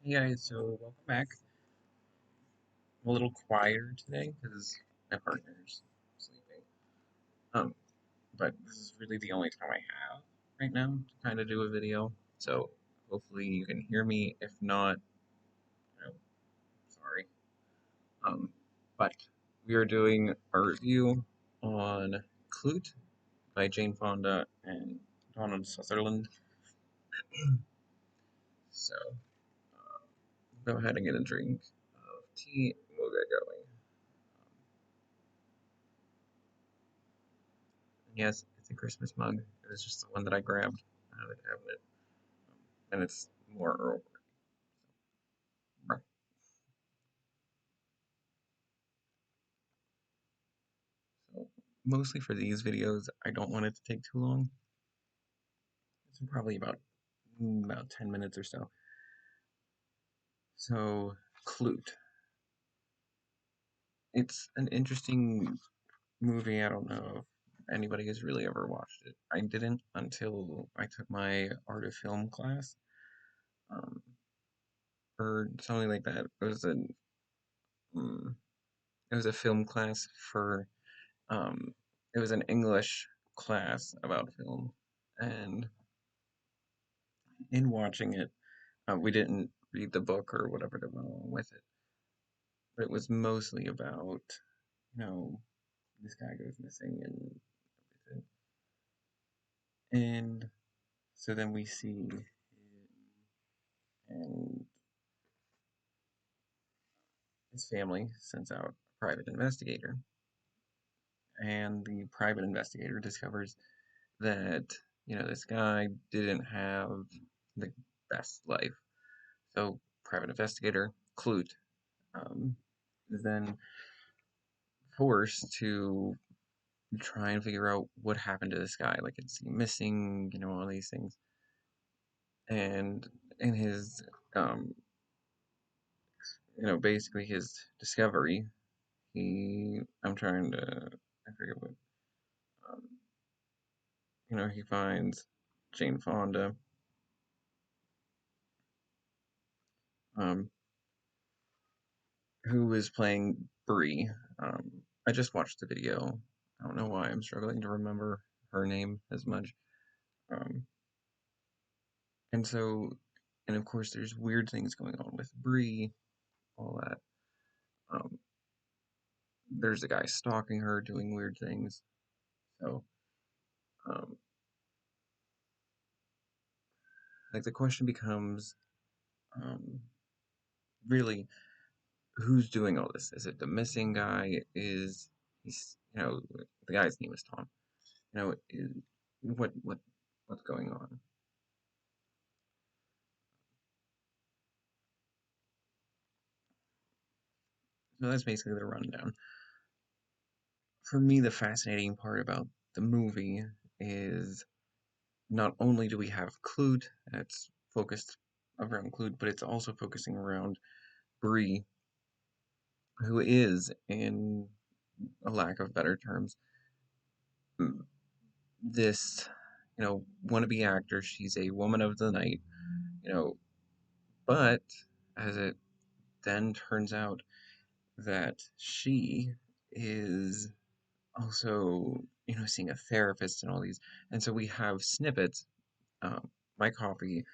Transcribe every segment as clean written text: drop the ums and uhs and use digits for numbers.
Hey guys, so welcome back. I'm a little quieter today because my partner's sleeping. Um, but this is really the only time I have right now to kind of do a video. So hopefully you can hear me. If not, you know, sorry. Um, but we are doing a review on Klute by Jane Fonda and Donald Sutherland. So go ahead and get a drink of tea. And we'll get going. Yes, it's a Christmas mug. It was just the one that I grabbed out of the cabinet. And it's more Earl Grey. So mostly for these videos, I don't want it to take too long. It's probably about 10 minutes or so. So Klute. It's an interesting movie. I don't know if anybody has really ever watched it. I didn't until I took my art of film class, um, or something like that. Mm, it was a film class for um, it was an English class about film, and in watching it, we didn't read the book or whatever to go along with it, but it was mostly about, this guy goes missing and everything. And so then we see him, and his family sends out a private investigator, and the private investigator discovers that, this guy didn't have the best life. So, private investigator Klute um, is then forced to try and figure out what happened to this guy. Like, is he missing? All these things. And in his, um, basically his discovery, I'm trying to, I forget what, um, he finds Jane Fonda, um, who is playing Bree. I just watched the video. I don't know why I'm struggling to remember her name as much. Um, and so, and of course, there's weird things going on with Bree, all that. Um, there's a guy stalking her, doing weird things. So, um, like the question becomes, um, really, who's doing all this? Is it the missing guy? The guy's name is Tom. You know, is, what's going on? So that's basically the rundown. For me, the fascinating part about the movie is not only do we have Clute, and it's focused around Clute, but it's also focusing around Bree, who is, in a lack of better terms, this, wannabe actor. She's a woman of the night, you know, but as it then turns out that she is also, seeing a therapist and all these. And so we have snippets. My copy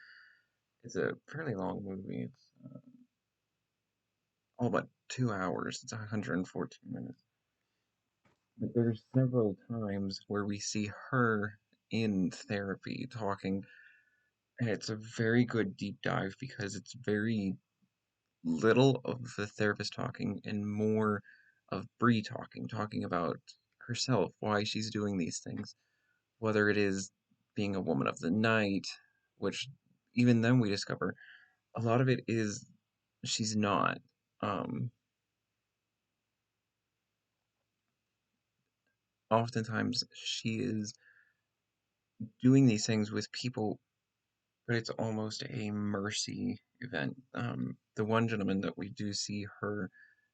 is a fairly long movie. It's all about 2 hours. It's 114 minutes. But there's several times where we see her in therapy talking, and it's a very good deep dive because it's very little of the therapist talking and more of Bree talking about herself, why she's doing these things, whether it is being a woman of the night, which even then we discover a lot of it is she's not. Um, Oftentimes she is doing these things with people, but it's almost a mercy event. The one gentleman that we do see her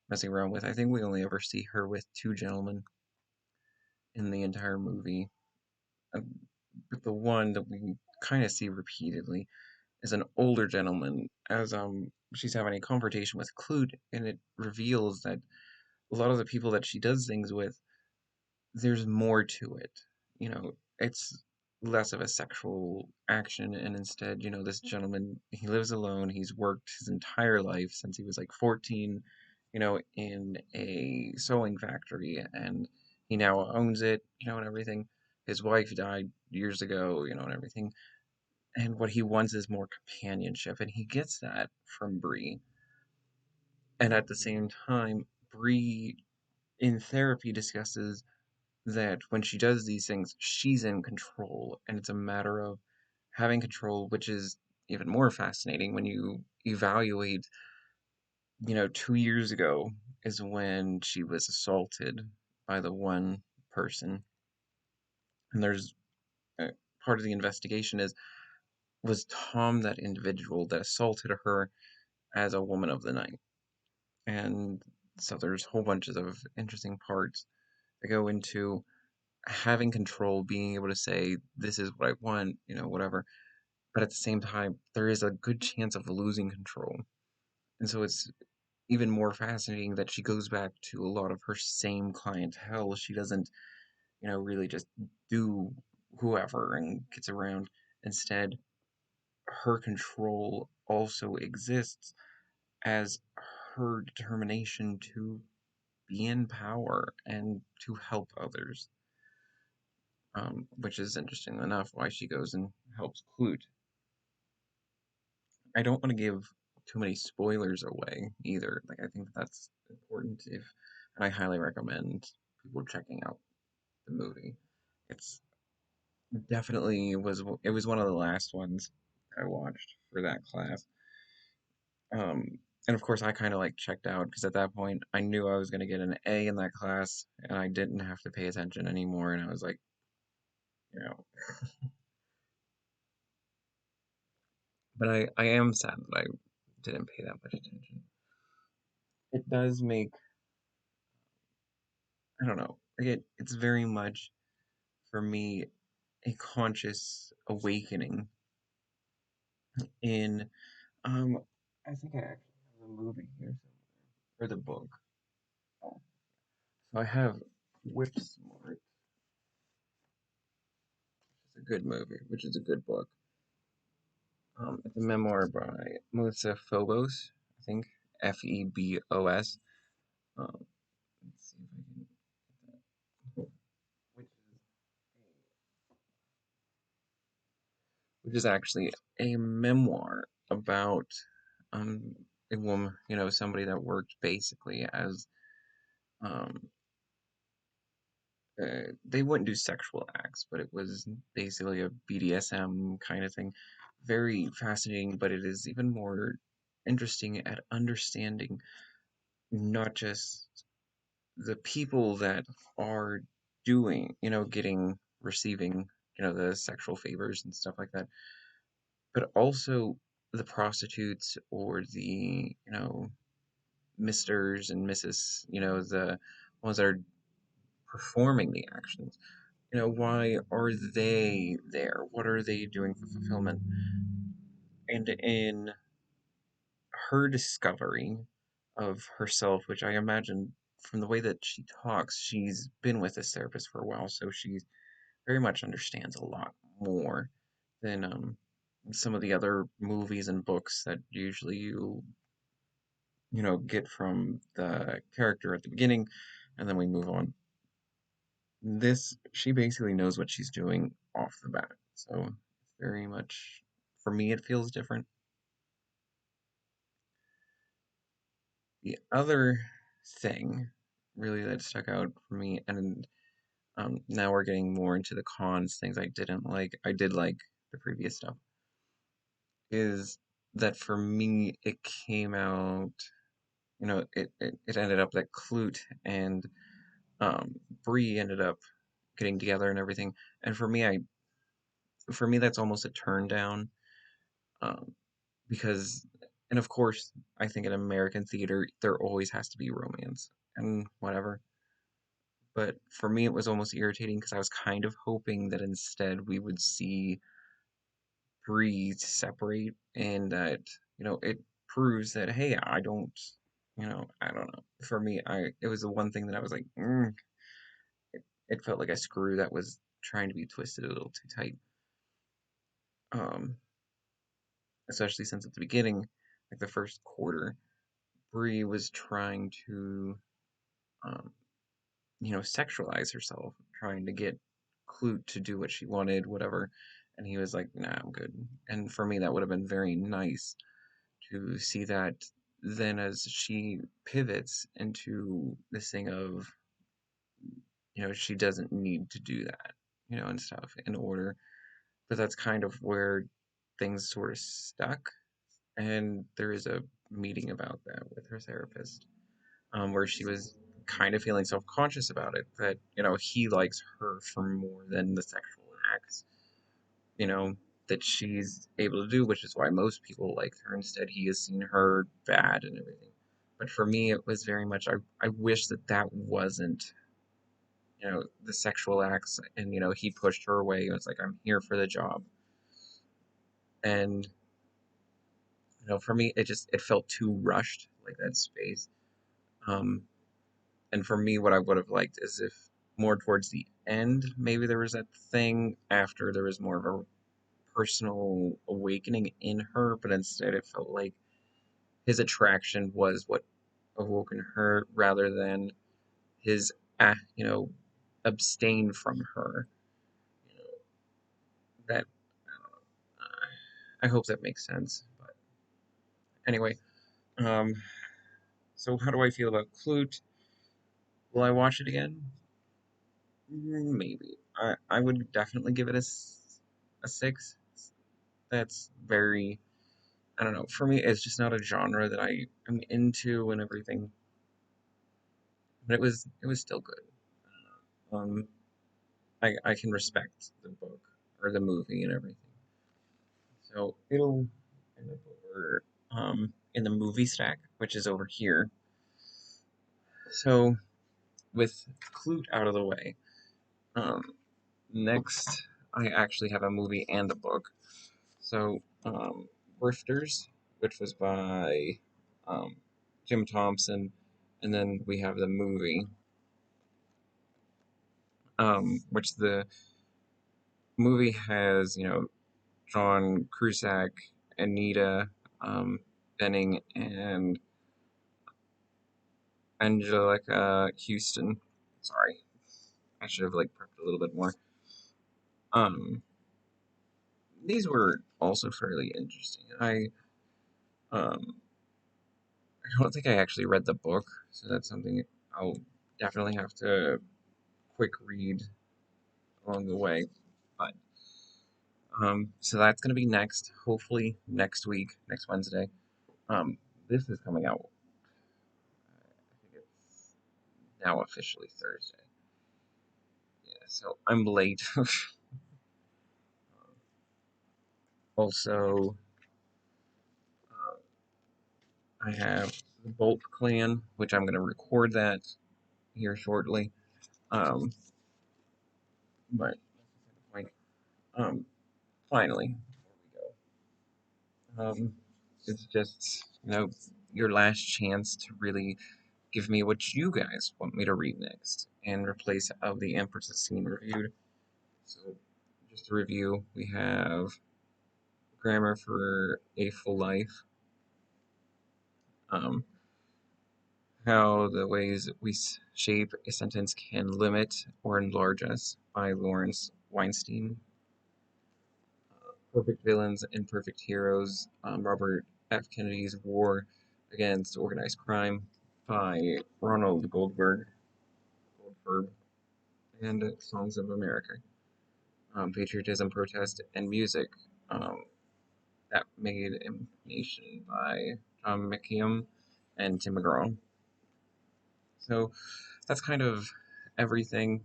messing around with, I think we only ever see her with two gentlemen in the entire movie. Uh, but the one that we kind of see repeatedly is an older gentleman as she's having a conversation with Klute, and it reveals that a lot of the people that she does things with, there's more to it. It's less of a sexual action, and instead, this gentleman, he lives alone. He's worked his entire life since he was like 14, in a sewing factory, and he now owns it, and everything. His wife died years ago, and everything. And what he wants is more companionship, and he gets that from Bree. And at the same time, Bree in therapy discusses that when she does these things, she's in control, and it's a matter of having control, which is even more fascinating when you evaluate, 2 years ago is when she was assaulted by the one person, and there's part of the investigation is was Tom that individual that assaulted her as a woman of the night, and so there's whole bunches of interesting parts that go into having control, being able to say, this is what I want, whatever. But at the same time, there is a good chance of losing control. And so it's even more fascinating that she goes back to a lot of her same clientele. She doesn't, really just do whoever and gets around. Instead, her control also exists as her determination to be in power and to help others, which is interesting enough why she goes and helps Clute. I don't want to give too many spoilers away either. Like, I think that's important and I highly recommend people checking out the movie. It's definitely it was one of the last ones I watched for that class. Um, and of course, I kind of like checked out because at that point I knew I was going to get an A in that class and I didn't have to pay attention anymore. And I was like, you know, but I am sad that I didn't pay that much attention. It does make, I don't know, it's very much for me a conscious awakening in, um, I think I actually have the movie here somewhere, or the book. Oh, so I have Whip Smart, which is a good movie, which is a good book. It's a memoir by Melissa Phobos, I think, Febos. Let's see if I can get that. Which is actually a memoir about um, a woman, somebody that worked basically as um, they wouldn't do sexual acts, but it was basically a BDSM kind of thing. Very fascinating, but it is even more interesting at understanding not just the people that are doing, receiving, the sexual favors and stuff like that, but also the prostitutes or the, Misters and Mrs., the ones that are performing the actions. Why are they there? What are they doing for fulfillment? And in her discovery of herself, which I imagine from the way that she talks, she's been with this therapist for a while, so she very much understands a lot more than some of the other movies and books that usually get from the character at the beginning, and then we move on. This, she basically knows what she's doing off the bat. So it's very much, for me, it feels different. The other thing really that stuck out for me, and now we're getting more into the cons, things I didn't like. I did like the previous stuff, is that for me, it came out, it ended up that Clute and um, Bree ended up getting together and everything. And for me, that's almost a turn down, um, because, and of course, I think in American theater there always has to be romance and whatever. But for me, it was almost irritating because I was kind of hoping that instead we would see Bree separate, and that, it proves that, hey, I don't know. For me, it was the one thing that I was like, it felt like a screw that was trying to be twisted a little too tight. Um, Especially since at the beginning, like the first quarter, Bree was trying to, um, sexualize herself, trying to get Klute to do what she wanted, whatever. And he was like, nah, I'm good. And for me, that would have been very nice to see that then as she pivots into this thing of, she doesn't need to do that, and stuff in order. But that's kind of where things sort of stuck. And there is a meeting about that with her therapist, where she was kind of feeling self-conscious about it, that he likes her for more than the sexual acts, you know that she's able to do, which is why most people like her. Instead, he has seen her bad and everything. But for me, it was very much, I wish that that wasn't, the sexual acts, and he pushed her away. It was like, I'm here for the job. And for me, it felt too rushed, like that space. um And for me, what I would have liked is if more towards the end, maybe there was that thing after there was more of a personal awakening in her, but instead it felt like his attraction was what awoken her rather than his, uh, you know, abstain from her. You know, that, I hope that makes sense. But anyway, um, so how do I feel about Clute? Will I watch it again? Maybe. I would definitely give it a 6. That's very, I don't know. For me, it's just not a genre that I am into and everything. But it was still good. Um, I can respect the book or the movie and everything. So it'll end up over in the movie stack, which is over here. So with Clute out of the way, um, next I actually have a movie and a book. So, Grifters, which was by um, Jim Thompson, and then we have the movie, which the movie has, John Cusack, Anita Benning, and Angelica Houston. Sorry, I should have like prepped a little bit more. Um, these were also fairly interesting. Um, I don't think I actually read the book, so that's something I'll definitely have to quick read along the way. But so that's gonna be next, hopefully next week, next Wednesday. This is coming out. I think it's now officially Thursday. Yeah, so I'm late. Also, I have the Bolt Clan, which I'm gonna record that here shortly. Um, but like, um, finally, there we go. It's just, your last chance to really give me what you guys want me to read next and replace of the Empress's scene reviewed. So, just to review, we have Grammar for a Full Life, um, How the Ways We Shape a Sentence Can Limit or Enlarge Us by Lawrence Weinstein, Perfect Villains, Imperfect Heroes, Robert F. Kennedy's War Against Organized Crime by Ronald Goldfard, and Songs of America, Patriotism, Protest, and Music, um, that made a nation by John Meacham and Tim McGraw. So that's kind of everything.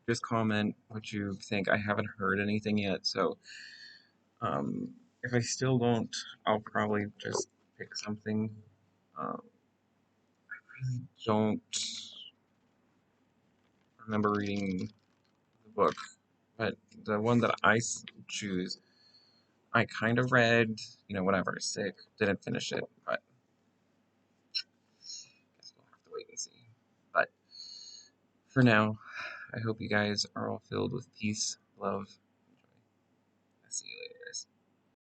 Just comment what you think. I haven't heard anything yet, so if I still don't, I'll probably just pick something. I really don't remember reading the book But the one that I choose, I kind of read, whenever I was sick, didn't finish it, but guess we'll have to wait and see. But for now, I hope you guys are all filled with peace, love, and joy. I'll see you later, guys.